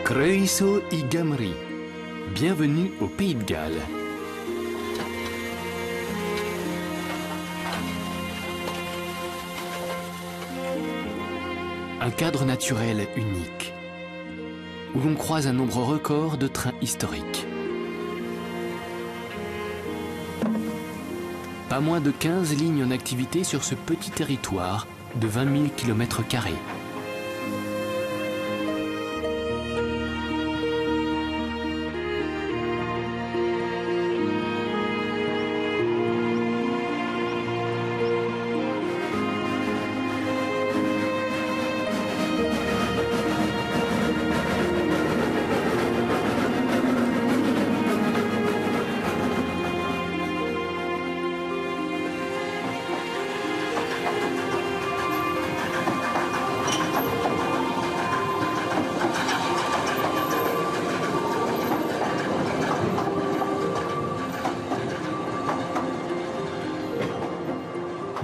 Croeso i Gamri. Bienvenue au Pays de Galles. Un cadre naturel unique, où l'on croise un nombre record de trains historiques. Pas moins de 15 lignes en activité sur ce petit territoire de 20 000 km².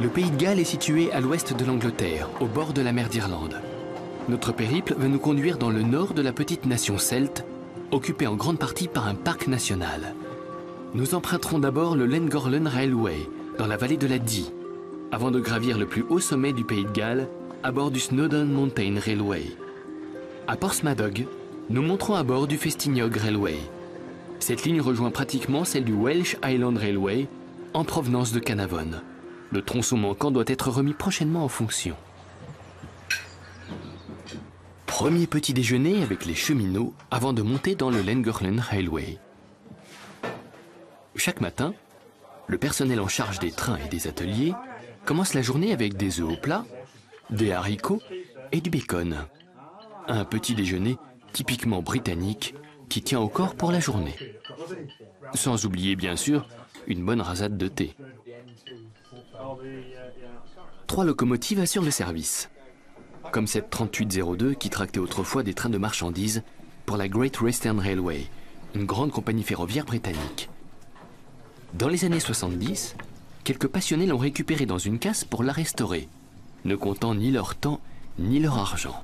Le Pays de Galles est situé à l'ouest de l'Angleterre, au bord de la mer d'Irlande. Notre périple va nous conduire dans le nord de la petite nation celte, occupée en grande partie par un parc national. Nous emprunterons d'abord le Llangollen Railway, dans la vallée de la Dee, avant de gravir le plus haut sommet du Pays de Galles, à bord du Snowdon Mountain Railway. À Porthmadog, nous monterons à bord du Festinnog Railway. Cette ligne rejoint pratiquement celle du Welsh Highland Railway, en provenance de Caernarfon. Le tronçon manquant doit être remis prochainement en fonction. Premier petit déjeuner avec les cheminots avant de monter dans le Llangollen Railway. Chaque matin, le personnel en charge des trains et des ateliers commence la journée avec des œufs au plat, des haricots et du bacon. Un petit déjeuner typiquement britannique qui tient au corps pour la journée. Sans oublier bien sûr une bonne rasade de thé. 3 locomotives assurent le service, comme cette 3802 qui tractait autrefois des trains de marchandises pour la Great Western Railway, une grande compagnie ferroviaire britannique. Dans les années 70, quelques passionnés l'ont récupérée dans une casse pour la restaurer, ne comptant ni leur temps ni leur argent.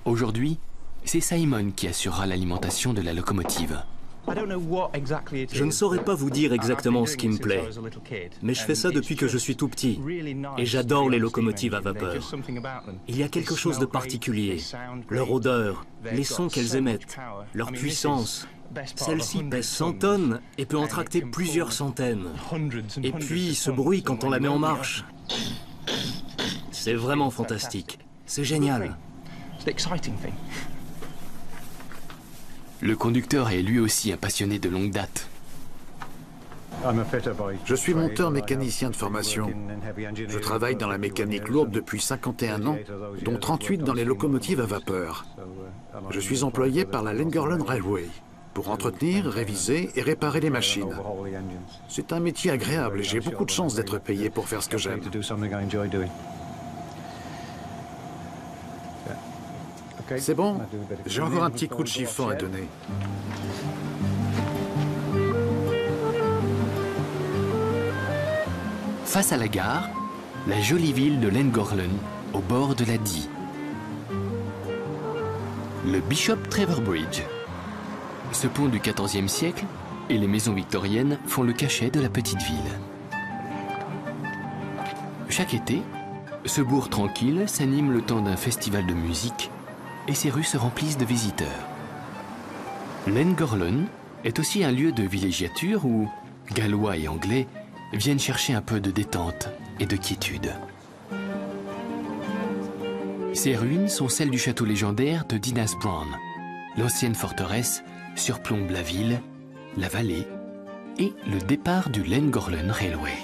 Aujourd'hui, c'est Simon qui assurera l'alimentation de la locomotive. Je ne saurais pas vous dire exactement ce qui me plaît, mais je fais ça depuis que je suis tout petit, et j'adore les locomotives à vapeur. Il y a quelque chose de particulier, leur odeur, les sons qu'elles émettent, leur puissance. Celle-ci pèse 100 tonnes et peut en tracter plusieurs centaines. Et puis ce bruit quand on la met en marche. C'est vraiment fantastique, c'est génial. Le conducteur est lui aussi un passionné de longue date. Je suis monteur mécanicien de formation. Je travaille dans la mécanique lourde depuis 51 ans, dont 38 dans les locomotives à vapeur. Je suis employé par la Llangollen Railway pour entretenir, réviser et réparer les machines. C'est un métier agréable et j'ai beaucoup de chance d'être payé pour faire ce que j'aime. C'est bon, j'ai encore un petit coup de chiffon à donner. Face à la gare, la jolie ville de Llangollen, au bord de la Dee. Le Bishop Trevor Bridge. Ce pont du XIVe siècle et les maisons victoriennes font le cachet de la petite ville. Chaque été, ce bourg tranquille s'anime le temps d'un festival de musique et ses rues se remplissent de visiteurs. Llangollen est aussi un lieu de villégiature où Gallois et Anglais viennent chercher un peu de détente et de quiétude. Ces ruines sont celles du château légendaire de Dinas Bran. L'ancienne forteresse surplombe la ville, la vallée et le départ du Llangollen Railway.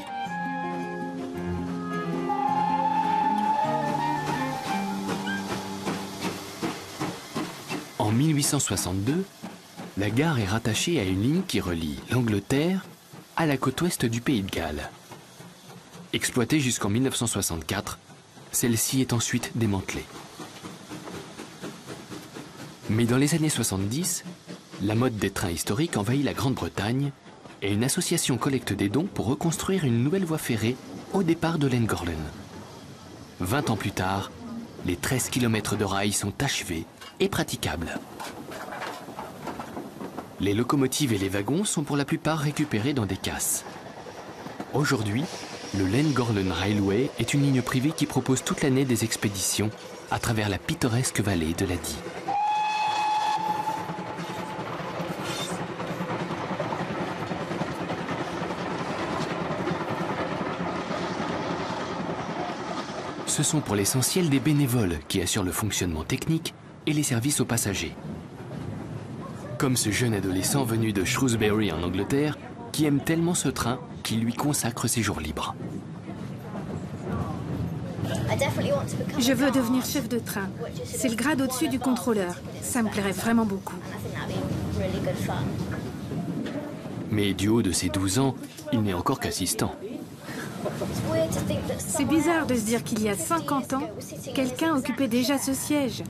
En 1862, la gare est rattachée à une ligne qui relie l'Angleterre à la côte ouest du Pays de Galles. Exploitée jusqu'en 1964, celle-ci est ensuite démantelée. Mais dans les années 70, la mode des trains historiques envahit la Grande-Bretagne et une association collecte des dons pour reconstruire une nouvelle voie ferrée au départ de Llangollen. 20 ans plus tard, Les 13 km de rails sont achevés et praticables. Les locomotives et les wagons sont pour la plupart récupérés dans des casses. Aujourd'hui, le Llangollen Railway est une ligne privée qui propose toute l'année des expéditions à travers la pittoresque vallée de la Dee. Ce sont pour l'essentiel des bénévoles qui assurent le fonctionnement technique et les services aux passagers. Comme ce jeune adolescent venu de Shrewsbury en Angleterre, qui aime tellement ce train qu'il lui consacre ses jours libres. Je veux devenir chef de train. C'est le grade au-dessus du contrôleur. Ça me plairait vraiment beaucoup. Mais du haut de ses 12 ans, il n'est encore qu'assistant. C'est bizarre de se dire qu'il y a 50 ans, quelqu'un occupait déjà ce siège,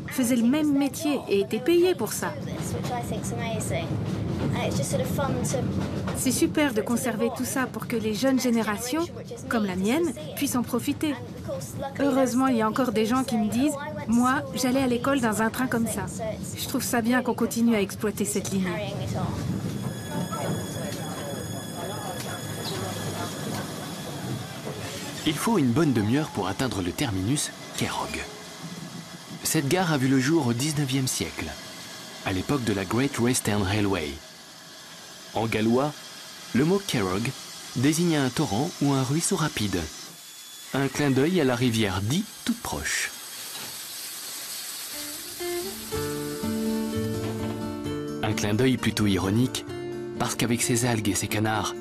faisait le même métier et était payé pour ça. C'est super de conserver tout ça pour que les jeunes générations, comme la mienne, puissent en profiter. Heureusement, il y a encore des gens qui me disent « Moi, j'allais à l'école dans un train comme ça ». Je trouve ça bien qu'on continue à exploiter cette ligne. Il faut une bonne demi-heure pour atteindre le terminus Kerrog. Cette gare a vu le jour au XIXe siècle, à l'époque de la Great Western Railway. En gallois, le mot Kerrog désigne un torrent ou un ruisseau rapide. Un clin d'œil à la rivière Dee toute proche. Un clin d'œil plutôt ironique, parce qu'avec ses algues et ses canards,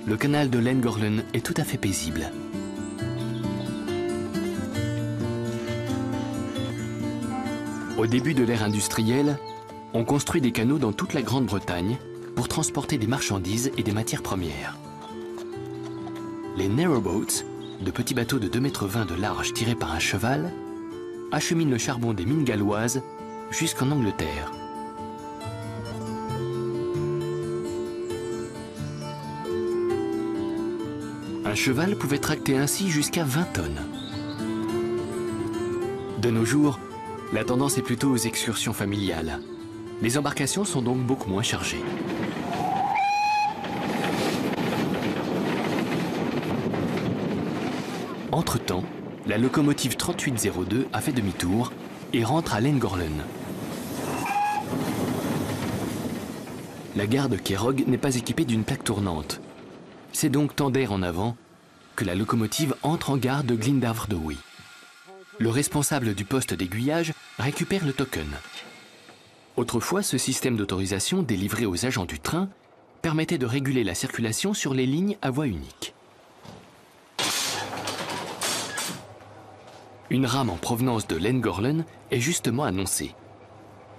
le canal de Llangollen est tout à fait paisible. Au début de l'ère industrielle, on construit des canaux dans toute la Grande-Bretagne pour transporter des marchandises et des matières premières. Les narrowboats, de petits bateaux de 2,20 m de large tirés par un cheval, acheminent le charbon des mines galloises jusqu'en Angleterre. Un cheval pouvait tracter ainsi jusqu'à 20 tonnes. De nos jours, la tendance est plutôt aux excursions familiales. Les embarcations sont donc beaucoup moins chargées. Entre-temps, la locomotive 3802 a fait demi-tour et rentre à Llangollen. La gare de Kerrog n'est pas équipée d'une plaque tournante. C'est donc tant d'air en avant que la locomotive entre en gare de Glyndŵr. Le responsable du poste d'aiguillage récupère le token. Autrefois, ce système d'autorisation délivré aux agents du train permettait de réguler la circulation sur les lignes à voie unique. Une rame en provenance de Llangollen est justement annoncée.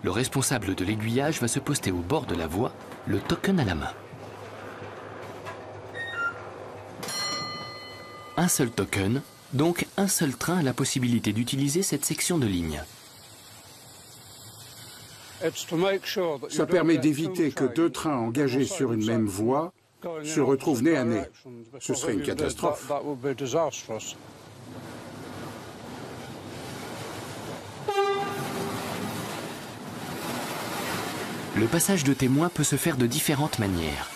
Le responsable de l'aiguillage va se poster au bord de la voie, le token à la main. Un seul token, donc un seul train a la possibilité d'utiliser cette section de ligne. Ça permet d'éviter que deux trains engagés sur une même voie se retrouvent nez à nez. Ce serait une catastrophe. Le passage de témoins peut se faire de différentes manières.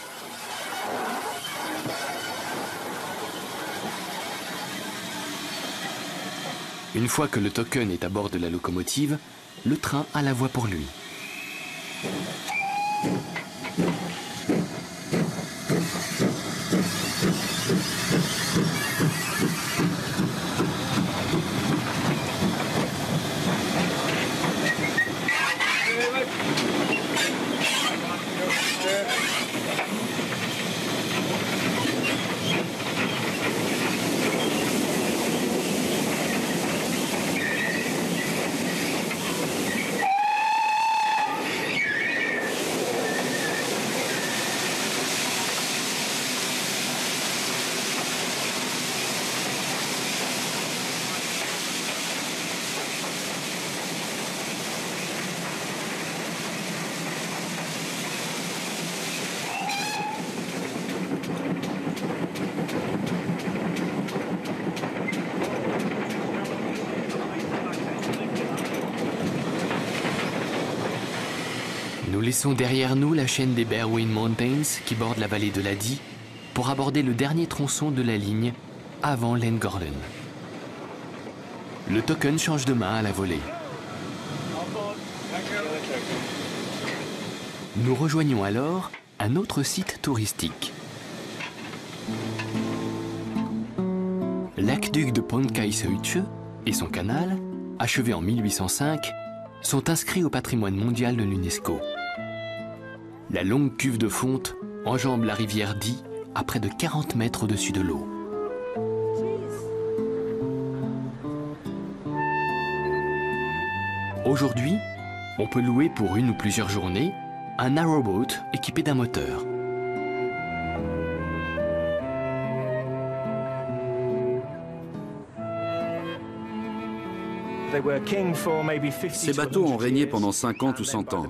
Une fois que le token est à bord de la locomotive, le train a la voie pour lui. Nous laissons derrière nous la chaîne des Berwyn Mountains qui borde la vallée de l'Addis pour aborder le dernier tronçon de la ligne avant Llangorren. Le token change de main à la volée. Nous rejoignons alors un autre site touristique. L'aqueduc de Pontkaiseuche et son canal, achevé en 1805, sont inscrits au patrimoine mondial de l'UNESCO. La longue cuve de fonte enjambe la rivière Dee à près de 40 mètres au-dessus de l'eau. Aujourd'hui, on peut louer pour une ou plusieurs journées un narrowboat équipé d'un moteur. Ces bateaux ont régné pendant 50 ou 100 ans.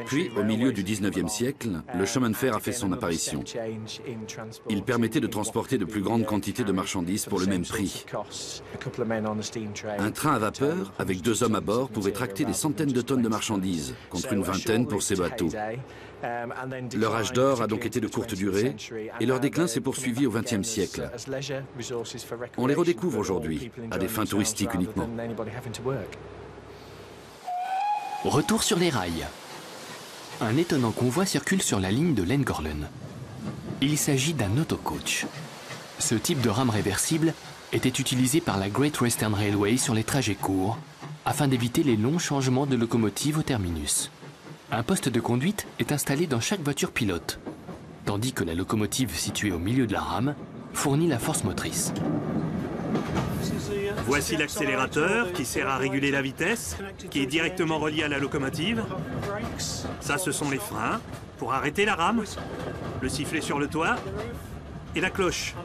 Puis, au milieu du 19e siècle, le chemin de fer a fait son apparition. Il permettait de transporter de plus grandes quantités de marchandises pour le même prix. Un train à vapeur, avec 2 hommes à bord, pouvait tracter des centaines de tonnes de marchandises, contre une vingtaine pour ces bateaux. Leur âge d'or a donc été de courte durée, et leur déclin s'est poursuivi au XXe siècle. On les redécouvre aujourd'hui, à des fins touristiques uniquement. Retour sur les rails. Un étonnant convoi circule sur la ligne de Llangorren. Il s'agit d'un autocoach. Ce type de rame réversible était utilisé par la Great Western Railway sur les trajets courts, afin d'éviter les longs changements de locomotive au terminus. Un poste de conduite est installé dans chaque voiture pilote, tandis que la locomotive située au milieu de la rame fournit la force motrice. Voici l'accélérateur qui sert à réguler la vitesse, qui est directement relié à la locomotive. Ça, ce sont les freins pour arrêter la rame, le sifflet sur le toit et la cloche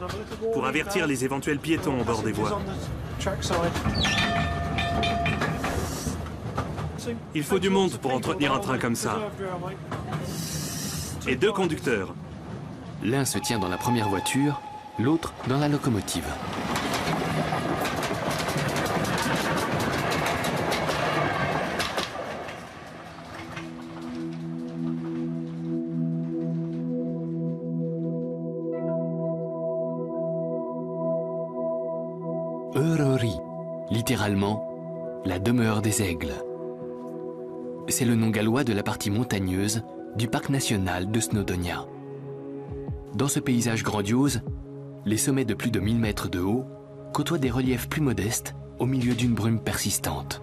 pour avertir les éventuels piétons au bord des voies. Il faut du monde pour entretenir un train comme ça. Et 2 conducteurs. L'un se tient dans la première voiture, l'autre dans la locomotive. Öröri, littéralement, la demeure des aigles. C'est le nom gallois de la partie montagneuse du parc national de Snowdonia. Dans ce paysage grandiose, les sommets de plus de 1000 mètres de haut côtoient des reliefs plus modestes au milieu d'une brume persistante.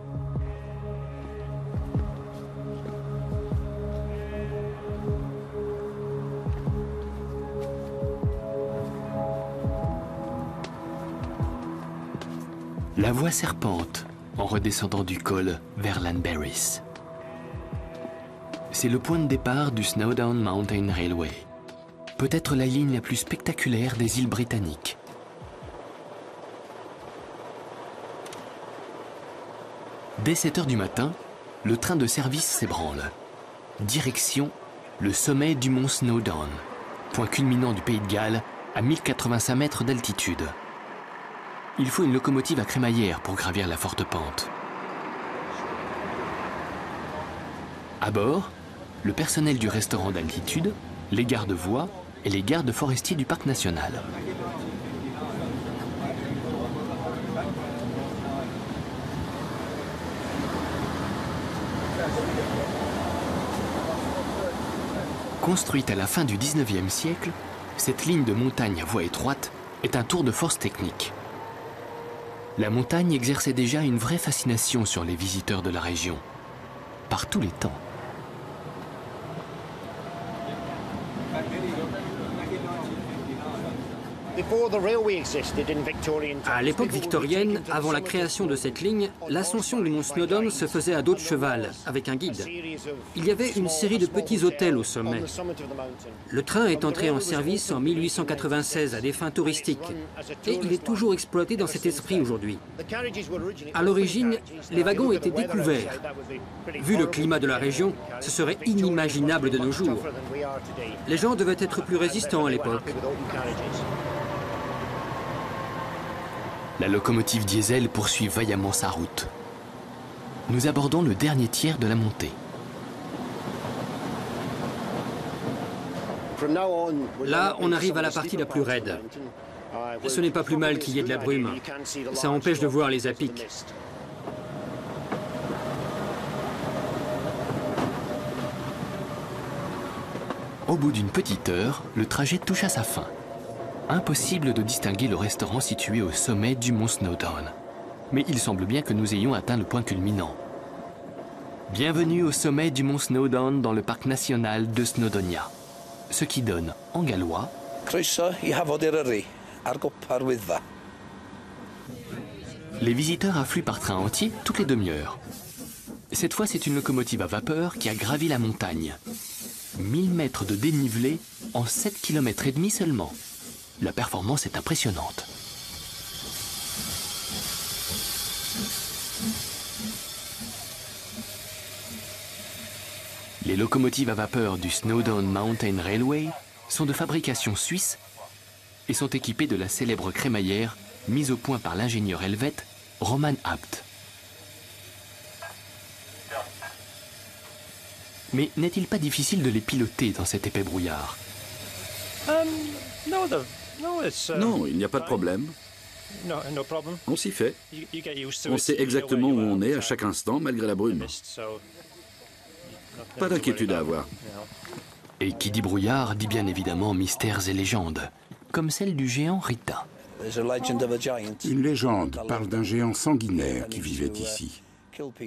La voie serpente en redescendant du col vers Llanberis. C'est le point de départ du Snowdown Mountain Railway, peut-être la ligne la plus spectaculaire des îles britanniques. Dès 7 h du matin, le train de service s'ébranle. Direction le sommet du mont Snowdon, point culminant du Pays de Galles à 1085 mètres d'altitude. Il faut une locomotive à crémaillère pour gravir la forte pente. À bord, le personnel du restaurant d'altitude, les gardes-voies et les gardes forestiers du parc national. Construite à la fin du 19e siècle, cette ligne de montagne à voie étroite est un tour de force technique. La montagne exerçait déjà une vraie fascination sur les visiteurs de la région, par tous les temps. À l'époque victorienne, avant la création de cette ligne, l'ascension du mont Snowdon se faisait à dos de cheval, avec un guide. Il y avait une série de petits hôtels au sommet. Le train est entré en service en 1896 à des fins touristiques, et il est toujours exploité dans cet esprit aujourd'hui. À l'origine, les wagons étaient découverts. Vu le climat de la région, ce serait inimaginable de nos jours. Les gens devaient être plus résistants à l'époque. La locomotive diesel poursuit vaillamment sa route. Nous abordons le dernier tiers de la montée. Là, on arrive à la partie la plus raide. Ce n'est pas plus mal qu'il y ait de la brume. Ça empêche de voir les apics. Au bout d'une petite heure, le trajet touche à sa fin. Impossible de distinguer le restaurant situé au sommet du mont Snowdon. Mais il semble bien que nous ayons atteint le point culminant. Bienvenue au sommet du mont Snowdon dans le parc national de Snowdonia. Ce qui donne, en gallois, les visiteurs affluent par train entier toutes les demi-heures. Cette fois, c'est une locomotive à vapeur qui a gravi la montagne. 1000 mètres de dénivelé en 7 km et demi seulement. La performance est impressionnante. Les locomotives à vapeur du Snowdon Mountain Railway sont de fabrication suisse et sont équipées de la célèbre crémaillère mise au point par l'ingénieur helvète Roman Abt. Mais n'est-il pas difficile de les piloter dans cet épais brouillard? Non, il n'y a pas de problème. On s'y fait. On sait exactement où on est à chaque instant, malgré la brume. Pas d'inquiétude à avoir. Et qui dit brouillard dit bien évidemment mystères et légendes, comme celle du géant Rita. Une légende parle d'un géant sanguinaire qui vivait ici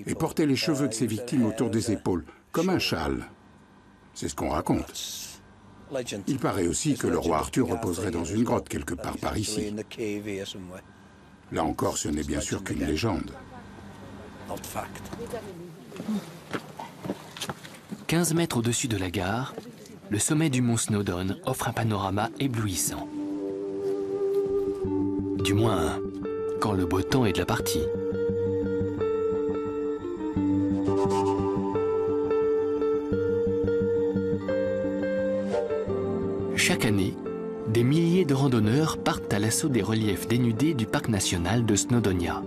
et portait les cheveux de ses victimes autour des épaules, comme un châle. C'est ce qu'on raconte. Il paraît aussi que le roi Arthur reposerait dans une grotte quelque part par ici. Là encore, ce n'est bien sûr qu'une légende. 15 mètres au-dessus de la gare, le sommet du mont Snowdon offre un panorama éblouissant. Du moins, quand le beau temps est de la partie. Chaque année, des milliers de randonneurs partent à l'assaut des reliefs dénudés du parc national de Snowdonia.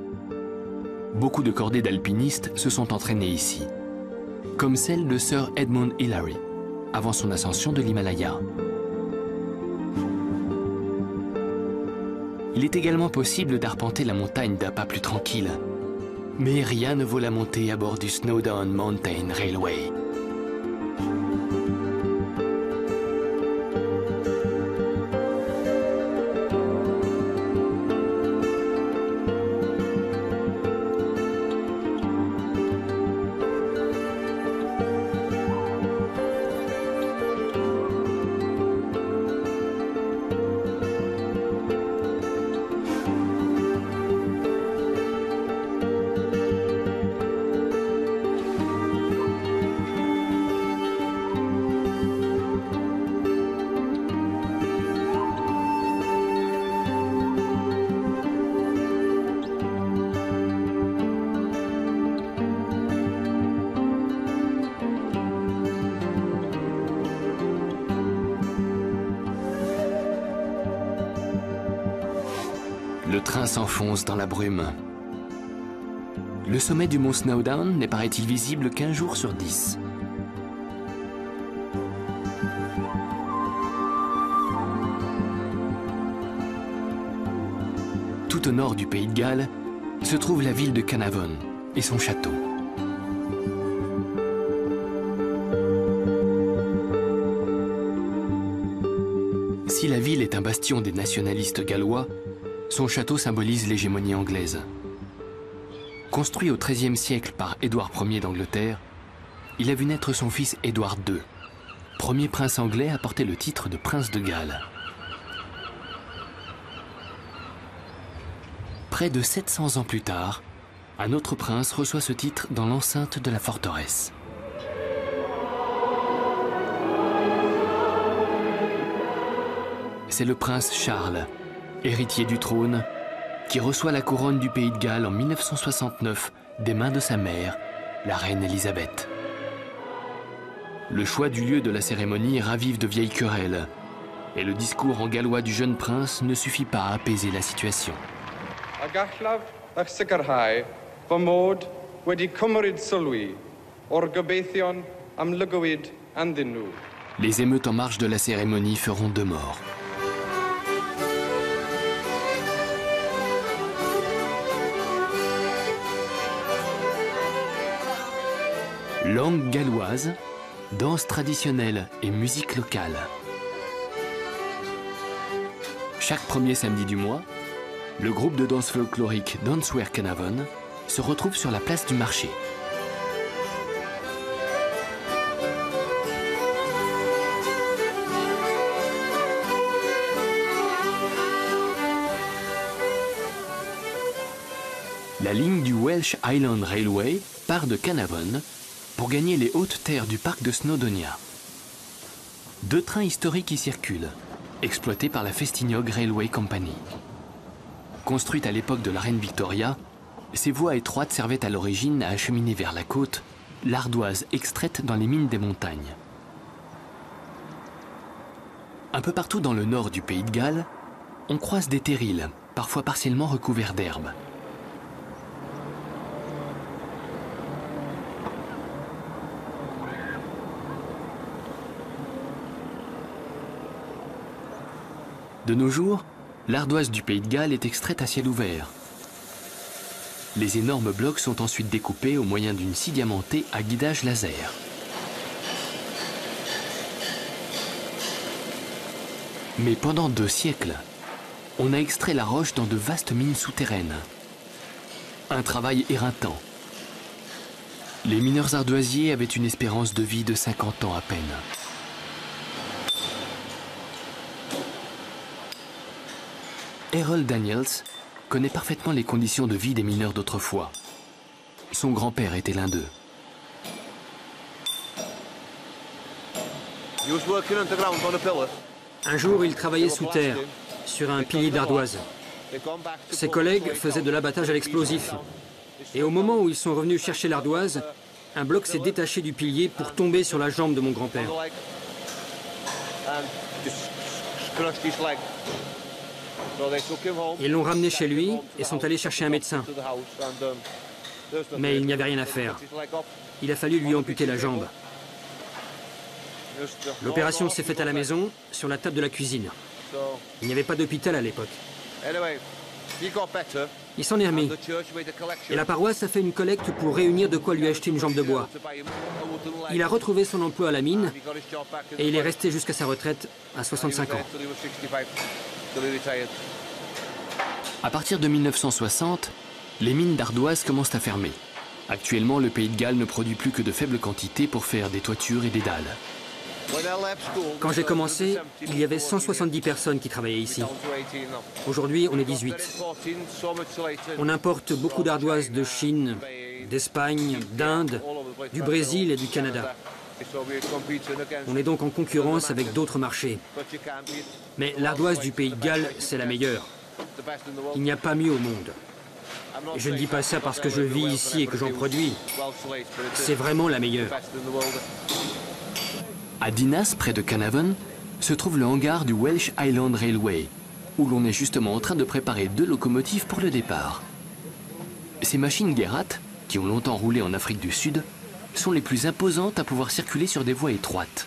Beaucoup de cordées d'alpinistes se sont entraînés ici, comme celle de Sir Edmund Hillary, avant son ascension de l'Himalaya. Il est également possible d'arpenter la montagne d'un pas plus tranquille. Mais rien ne vaut la montée à bord du Snowdon Mountain Railway. Le train s'enfonce dans la brume. Le sommet du mont Snowdon n'est, paraît-il, visible qu'un jour sur 10. Tout au nord du pays de Galles se trouve la ville de Carnarvon et son château. Si la ville est un bastion des nationalistes gallois, son château symbolise l'hégémonie anglaise. Construit au XIIIe siècle par Édouard Ier d'Angleterre, il a vu naître son fils Édouard II, premier prince anglais à porter le titre de prince de Galles. Près de 700 ans plus tard, un autre prince reçoit ce titre dans l'enceinte de la forteresse. C'est le prince Charles, héritier du trône, qui reçoit la couronne du pays de Galles en 1969 des mains de sa mère, la reine Élisabeth. Le choix du lieu de la cérémonie ravive de vieilles querelles, et le discours en gallois du jeune prince ne suffit pas à apaiser la situation. Les émeutes en marge de la cérémonie feront 2 morts. Langue galloise, danse traditionnelle et musique locale. Chaque premier samedi du mois, le groupe de danse folklorique Dancewear Carnarvon se retrouve sur la place du marché. La ligne du Welsh Highland Railway part de Carnarvon pour gagner les hautes terres du parc de Snowdonia. 2 trains historiques y circulent, exploités par la Festiniog Railway Company. Construite à l'époque de la reine Victoria, ces voies étroites servaient à l'origine à acheminer vers la côte l'ardoise extraite dans les mines des montagnes. Un peu partout dans le nord du Pays de Galles, on croise des terrils, parfois partiellement recouverts d'herbe. De nos jours, l'ardoise du Pays de Galles est extraite à ciel ouvert. Les énormes blocs sont ensuite découpés au moyen d'une scie diamantée à guidage laser. Mais pendant 2 siècles, on a extrait la roche dans de vastes mines souterraines. Un travail éreintant. Les mineurs ardoisiers avaient une espérance de vie de 50 ans à peine. Harold Daniels connaît parfaitement les conditions de vie des mineurs d'autrefois. Son grand-père était l'un d'eux. Un jour, il travaillait sous terre, sur un pilier d'ardoise. Ses collègues faisaient de l'abattage à l'explosif. Et au moment où ils sont revenus chercher l'ardoise, un bloc s'est détaché du pilier pour tomber sur la jambe de mon grand-père. Ils l'ont ramené chez lui et sont allés chercher un médecin. Mais il n'y avait rien à faire. Il a fallu lui amputer la jambe. L'opération s'est faite à la maison, sur la table de la cuisine. Il n'y avait pas d'hôpital à l'époque. Il s'en est remis. Et la paroisse a fait une collecte pour réunir de quoi lui acheter une jambe de bois. Il a retrouvé son emploi à la mine et il est resté jusqu'à sa retraite à 65 ans. À partir de 1960, les mines d'ardoise commencent à fermer. Actuellement, le Pays de Galles ne produit plus que de faibles quantités pour faire des toitures et des dalles. Quand j'ai commencé, il y avait 170 personnes qui travaillaient ici. Aujourd'hui, on est 18. On importe beaucoup d'ardoise de Chine, d'Espagne, d'Inde, du Brésil et du Canada. On est donc en concurrence avec d'autres marchés. Mais l'ardoise du Pays de Galles, c'est la meilleure. Il n'y a pas mieux au monde. Et je ne dis pas ça parce que je vis ici et que j'en produis. C'est vraiment la meilleure. À Dinas, près de Carnarvon, se trouve le hangar du Welsh Highland Railway, où l'on est justement en train de préparer 2 locomotives pour le départ. Ces machines Gerrat, qui ont longtemps roulé en Afrique du Sud, sont les plus imposantes à pouvoir circuler sur des voies étroites.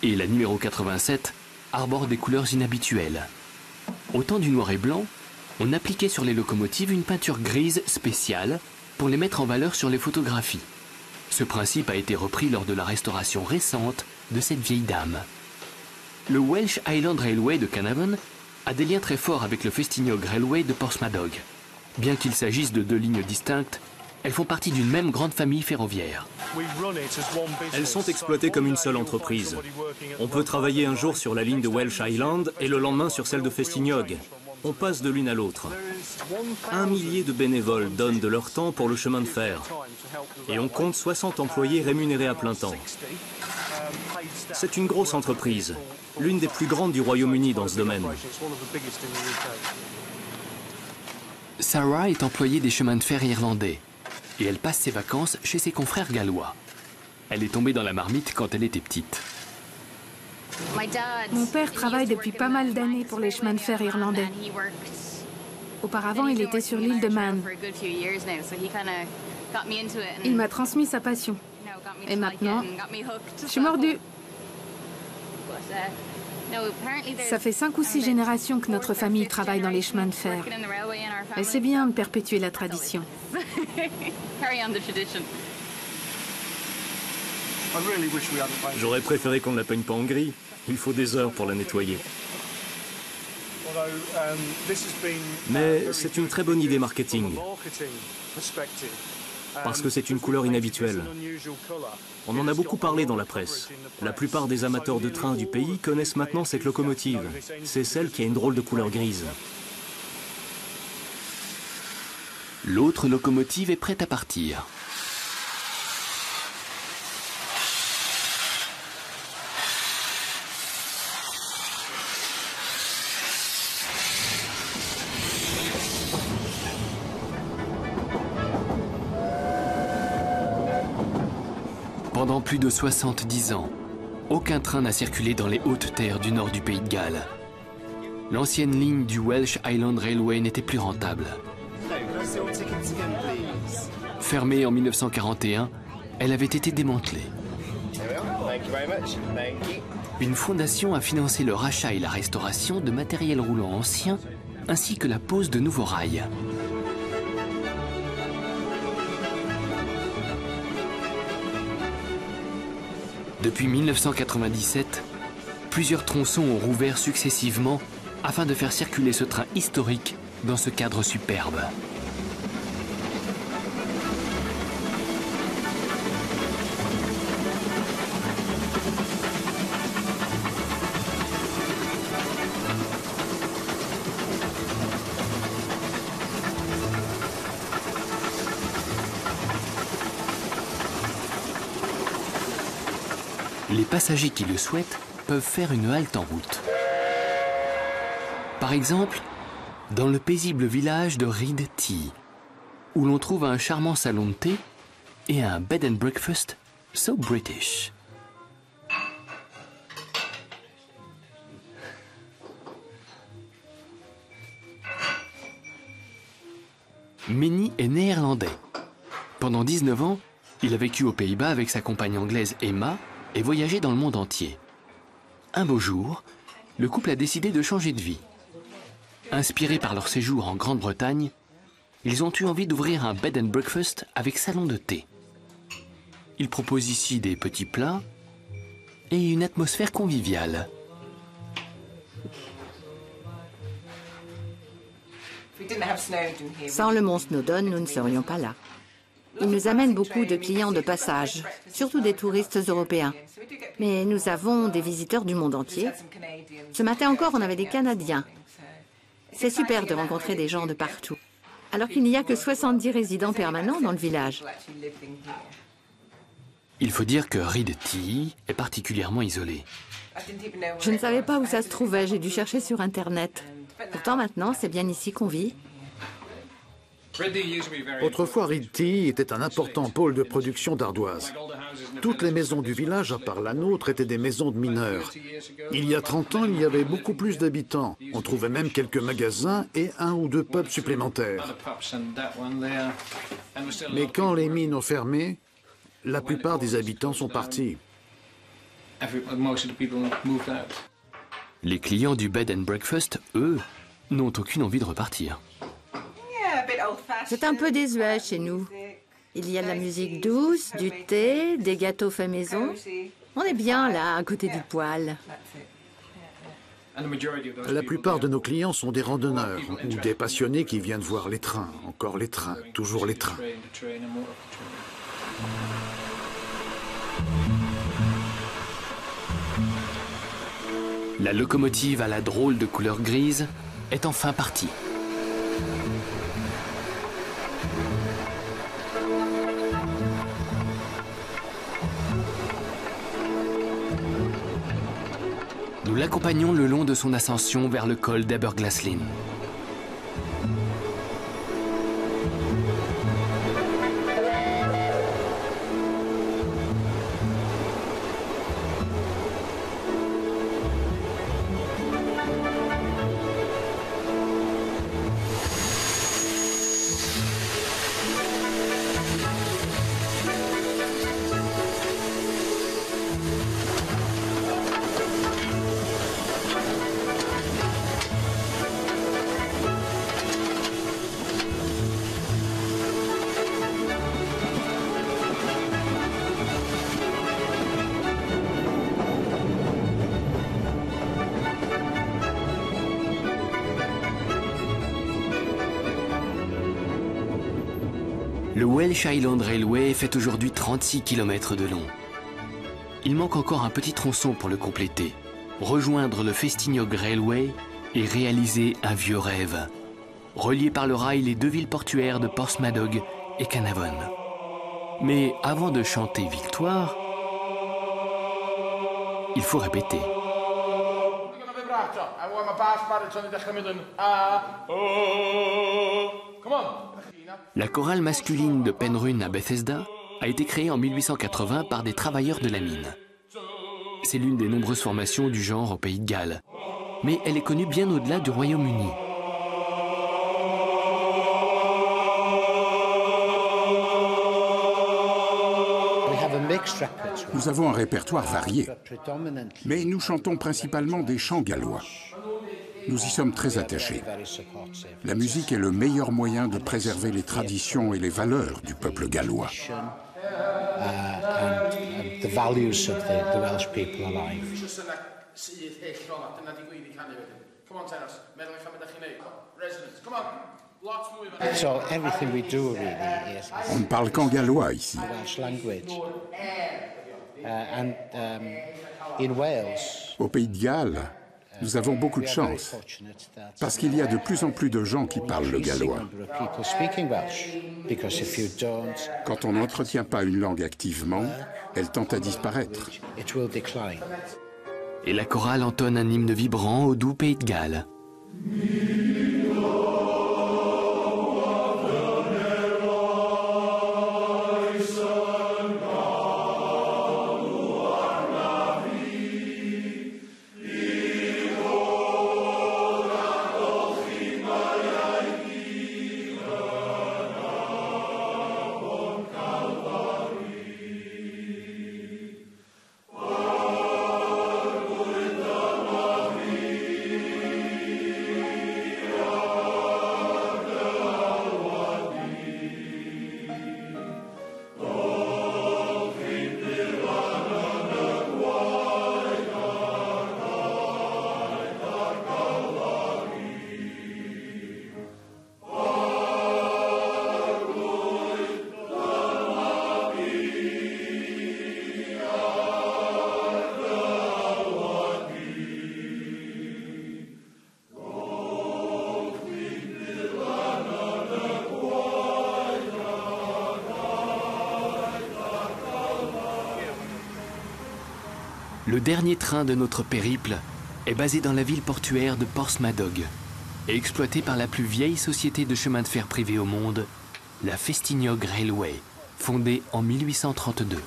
Et la numéro 87 arbore des couleurs inhabituelles. Au temps du noir et blanc, on appliquait sur les locomotives une peinture grise spéciale pour les mettre en valeur sur les photographies. Ce principe a été repris lors de la restauration récente de cette vieille dame. Le Welsh Highland Railway de Carnarvon a des liens très forts avec le Festiniog Railway de Portsmouth. Bien qu'il s'agisse de 2 lignes distinctes, elles font partie d'une même grande famille ferroviaire. Elles sont exploitées comme une seule entreprise. On peut travailler un jour sur la ligne de Welsh Highland et le lendemain sur celle de Festiniog. On passe de l'une à l'autre. 1 millier de bénévoles donnent de leur temps pour le chemin de fer. Et on compte 60 employés rémunérés à plein temps. C'est une grosse entreprise, l'une des plus grandes du Royaume-Uni dans ce domaine. Sarah est employée des chemins de fer irlandais et elle passe ses vacances chez ses confrères gallois. Elle est tombée dans la marmite quand elle était petite. Mon père travaille depuis pas mal d'années pour les chemins de fer irlandais. Auparavant, il était sur l'île de Man. Il m'a transmis sa passion. Et maintenant, je suis mordue. Ça fait 5 ou 6 générations que notre famille travaille dans les chemins de fer. Et c'est bien de perpétuer la tradition. J'aurais préféré qu'on ne la peigne pas en gris. Il faut des heures pour la nettoyer. Mais c'est une très bonne idée marketing. Parce que c'est une couleur inhabituelle. On en a beaucoup parlé dans la presse. La plupart des amateurs de trains du pays connaissent maintenant cette locomotive. C'est celle qui a une drôle de couleur grise. L'autre locomotive est prête à partir. Pendant plus de 70 ans, aucun train n'a circulé dans les hautes terres du nord du pays de Galles. L'ancienne ligne du Welsh Highland Railway n'était plus rentable. Fermée en 1941, elle avait été démantelée. Une fondation a financé le rachat et la restauration de matériel roulant ancien, ainsi que la pose de nouveaux rails. Depuis 1997, plusieurs tronçons ont rouvert successivement afin de faire circuler ce train historique dans ce cadre superbe. Les passagers qui le souhaitent peuvent faire une halte en route. Par exemple, dans le paisible village de Reed Tea, où l'on trouve un charmant salon de thé et un bed and breakfast so British. Minnie est néerlandais. Pendant 19 ans, il a vécu aux Pays-Bas avec sa compagne anglaise Emma et voyagé dans le monde entier. Un beau jour, le couple a décidé de changer de vie. Inspirés par leur séjour en Grande-Bretagne, ils ont eu envie d'ouvrir un bed and breakfast avec salon de thé. Ils proposent ici des petits plats et une atmosphère conviviale. Sans le mont Snowdon, nous ne serions pas là. Il nous amène beaucoup de clients de passage, surtout des touristes européens. Mais nous avons des visiteurs du monde entier. Ce matin encore, on avait des Canadiens. C'est super de rencontrer des gens de partout, alors qu'il n'y a que 70 résidents permanents dans le village. Il faut dire que Reed Tea est particulièrement isolé. Je ne savais pas où ça se trouvait, j'ai dû chercher sur Internet. Pourtant maintenant, c'est bien ici qu'on vit. Autrefois, Reed Tea était un important pôle de production d'ardoise. Toutes les maisons du village, à part la nôtre, étaient des maisons de mineurs. Il y a 30 ans, il y avait beaucoup plus d'habitants. On trouvait même quelques magasins et 1 ou 2 pubs supplémentaires. Mais quand les mines ont fermé, la plupart des habitants sont partis. Les clients du bed and breakfast, eux, n'ont aucune envie de repartir. C'est un peu désuet chez nous. Il y a de la musique douce, du thé, des gâteaux faits maison. On est bien là, à côté du poêle. La plupart de nos clients sont des randonneurs ou des passionnés qui viennent voir les trains, encore les trains, toujours les trains. La locomotive à la drôle de couleur grise est enfin partie. Nous l'accompagnons le long de son ascension vers le col d'Aberglaslyn. Le Welsh Highland Railway fait aujourd'hui 36 km de long. Il manque encore un petit tronçon pour le compléter, rejoindre le Festiniog Railway et réaliser un vieux rêve. Relier par le rail les deux villes portuaires de Porthmadog et Carnarvon. Mais avant de chanter victoire, il faut répéter. La chorale masculine de Penrhyn à Bethesda a été créée en 1880 par des travailleurs de la mine. C'est l'une des nombreuses formations du genre au Pays de Galles, mais elle est connue bien au-delà du Royaume-Uni. Nous avons un répertoire varié, mais nous chantons principalement des chants gallois. Nous y sommes très attachés. La musique est le meilleur moyen de préserver les traditions et les valeurs du peuple gallois. On ne parle qu'en gallois ici. Au Pays de Galles, nous avons beaucoup de chance, parce qu'il y a de plus en plus de gens qui parlent le gallois. Quand on n'entretient pas une langue activement, elle tend à disparaître. Et la chorale entonne un hymne vibrant au doux Pays de Galles. Le dernier train de notre périple est basé dans la ville portuaire de Porthmadog et exploité par la plus vieille société de chemin de fer privé au monde, la Festiniog Railway, fondée en 1832.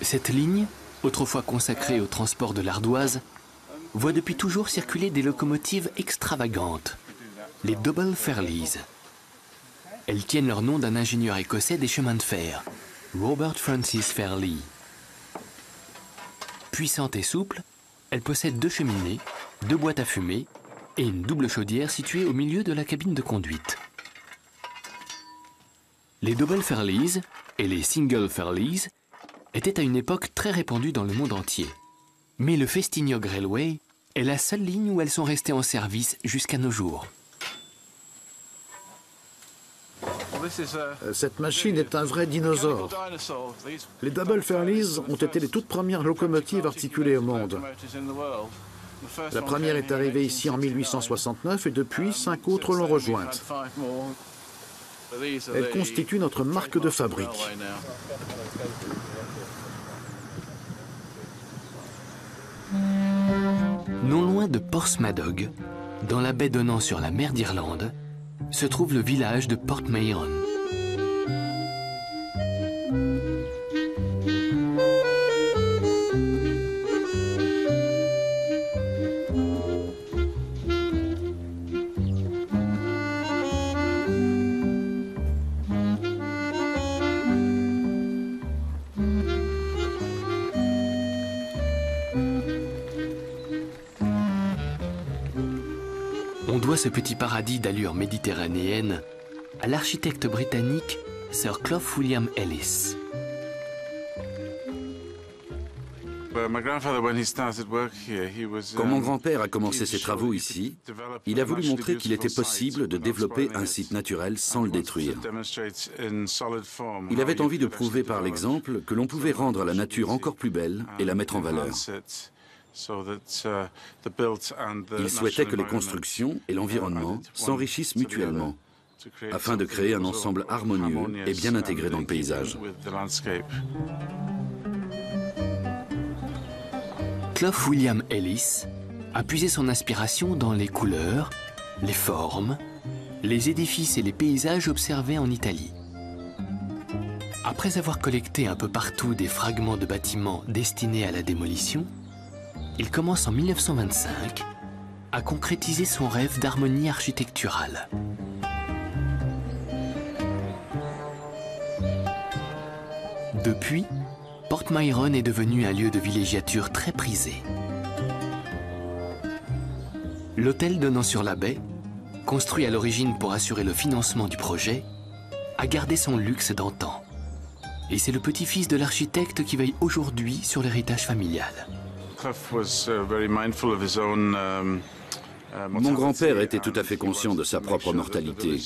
Cette ligne, autrefois consacrée au transport de l'ardoise, voit depuis toujours circuler des locomotives extravagantes, les Double Fairlies. Elles tiennent leur nom d'un ingénieur écossais des chemins de fer, Robert Francis Fairlie. Puissante et souple, elle possède 2 cheminées, 2 boîtes à fumée et une double chaudière située au milieu de la cabine de conduite. Les Double Fairlies et les Single Fairlies étaient à une époque très répandues dans le monde entier. Mais le Festiniog Railway est la seule ligne où elles sont restées en service jusqu'à nos jours. Cette machine est un vrai dinosaure. Les Double Fairlies ont été les toutes premières locomotives articulées au monde. La première est arrivée ici en 1869 et depuis, 5 autres l'ont rejointe. Elle constitue notre marque de fabrique. Non loin de Porthmadog, dans la baie donnant sur la mer d'Irlande, se trouve le village de Portmeirion. On doit ce petit paradis d'allure méditerranéenne à l'architecte britannique Sir Clough William Ellis. Quand mon grand-père a commencé ses travaux ici, il a voulu montrer qu'il était possible de développer un site naturel sans le détruire. Il avait envie de prouver par l'exemple que l'on pouvait rendre la nature encore plus belle et la mettre en valeur. Il souhaitait que les constructions et l'environnement s'enrichissent mutuellement, afin de créer un ensemble harmonieux et bien intégré dans le paysage. Clough William Ellis a puisé son inspiration dans les couleurs, les formes, les édifices et les paysages observés en Italie. Après avoir collecté un peu partout des fragments de bâtiments destinés à la démolition, il commence en 1925 à concrétiser son rêve d'harmonie architecturale. Depuis, Portmeirion est devenu un lieu de villégiature très prisé. L'hôtel donnant sur la baie, construit à l'origine pour assurer le financement du projet, a gardé son luxe d'antan. Et c'est le petit-fils de l'architecte qui veille aujourd'hui sur l'héritage familial. Mon grand-père était tout à fait conscient de sa propre mortalité.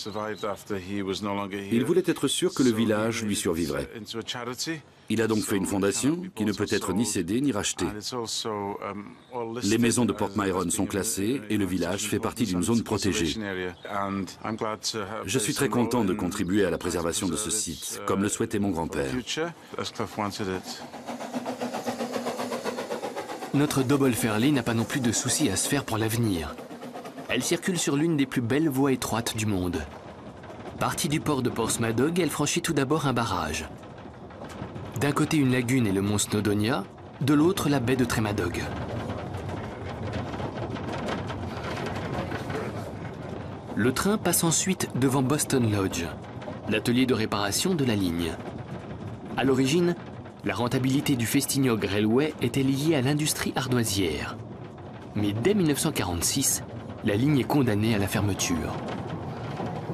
Il voulait être sûr que le village lui survivrait. Il a donc fait une fondation qui ne peut être ni cédée ni rachetée. Les maisons de Portmeirion sont classées et le village fait partie d'une zone protégée. Je suis très content de contribuer à la préservation de ce site, comme le souhaitait mon grand-père. Notre Double Fairley n'a pas non plus de soucis à se faire pour l'avenir. Elle circule sur l'une des plus belles voies étroites du monde. Partie du port de Portsmouth, elle franchit tout d'abord un barrage. D'un côté une lagune et le mont Snowdonia, de l'autre la baie de Tremadog. Le train passe ensuite devant Boston Lodge, l'atelier de réparation de la ligne. À l'origine, la rentabilité du Festignog Railway était liée à l'industrie ardoisière. Mais dès 1946, la ligne est condamnée à la fermeture.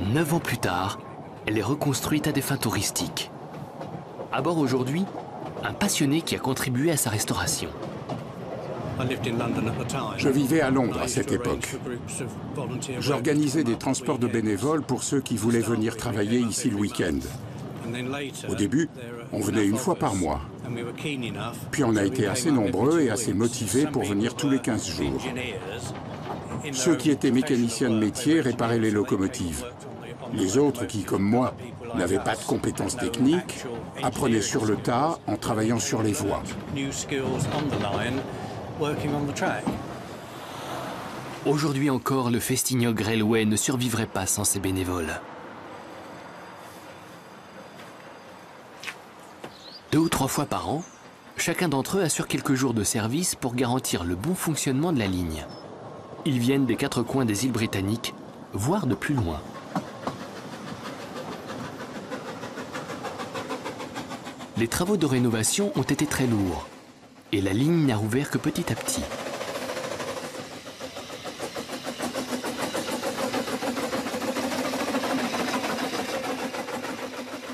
9 ans plus tard, elle est reconstruite à des fins touristiques. À bord aujourd'hui, un passionné qui a contribué à sa restauration. Je vivais à Londres à cette époque. J'organisais des transports de bénévoles pour ceux qui voulaient venir travailler ici le week-end. Au début, on venait une fois par mois. Puis on a été assez nombreux et assez motivés pour venir tous les 15 jours. Ceux qui étaient mécaniciens de métier réparaient les locomotives. Les autres qui, comme moi, n'avaient pas de compétences techniques, apprenaient sur le tas en travaillant sur les voies. Aujourd'hui encore, le Festignog Railway ne survivrait pas sans ses bénévoles. 2 ou 3 fois par an, chacun d'entre eux assure quelques jours de service pour garantir le bon fonctionnement de la ligne. Ils viennent des 4 coins des îles britanniques, voire de plus loin. Les travaux de rénovation ont été très lourds et la ligne n'a rouvert que petit à petit.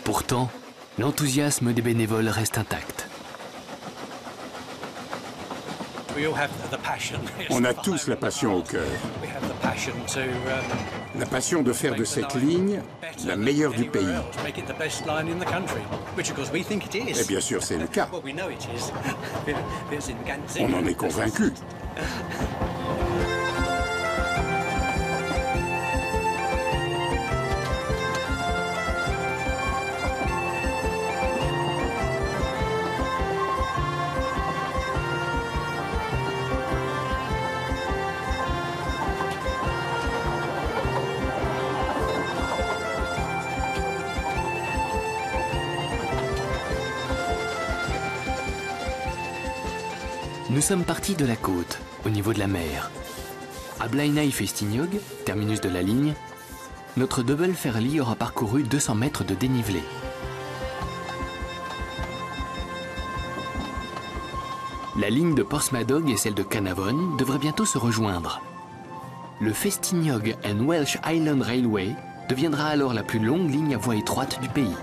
Pourtant, l'enthousiasme des bénévoles reste intact. On a tous la passion au cœur. La passion de faire de cette ligne la meilleure du pays. Et bien sûr, c'est le cas. On en est convaincu. Nous sommes partis de la côte, au niveau de la mer. À Blaenau Festignog, terminus de la ligne, notre Double Fairley aura parcouru 200 mètres de dénivelé. La ligne de Portsmouth et celle de Carnarvon devraient bientôt se rejoindre. Le Festignog and Welsh Island Railway deviendra alors la plus longue ligne à voie étroite du pays.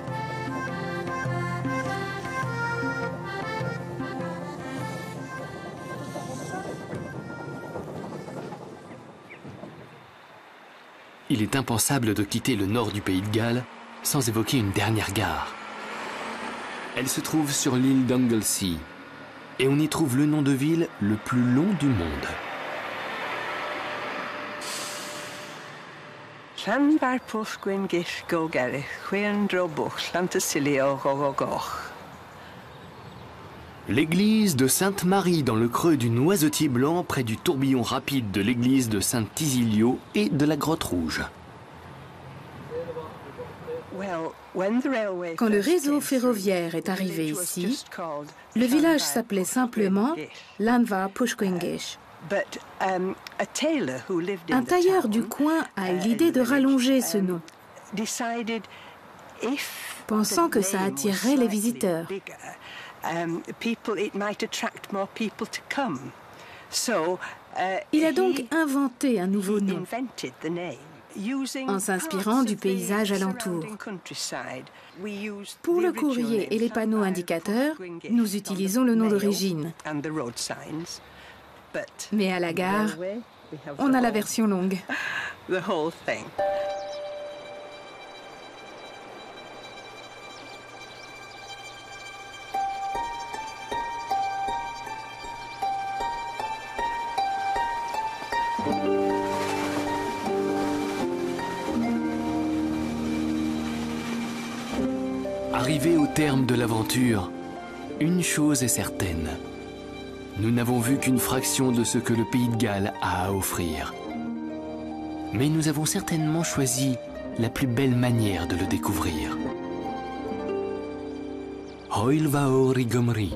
Il est impensable de quitter le nord du pays de Galles sans évoquer une dernière gare. Elle se trouve sur l'île d'Anglesey et on y trouve le nom de ville le plus long du monde. L'église de Sainte-Marie dans le creux du Noisetier Blanc près du tourbillon rapide de l'église de Saint-Isilio et de la Grotte Rouge. Quand le réseau ferroviaire est arrivé ici, le village s'appelait simplement Llanfair Pwllgwyngyll. Un tailleur du coin a eu l'idée de rallonger ce nom, pensant que ça attirerait les visiteurs. Il a donc inventé un nouveau nom, en s'inspirant du paysage alentour. Pour le courrier et les panneaux indicateurs, nous utilisons le nom d'origine. Mais à la gare, on a la version longue. Arrivé au terme de l'aventure, une chose est certaine. Nous n'avons vu qu'une fraction de ce que le pays de Galles a à offrir. Mais nous avons certainement choisi la plus belle manière de le découvrir. Hwyl fawr i Gymru.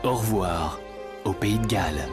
Au revoir au pays de Galles.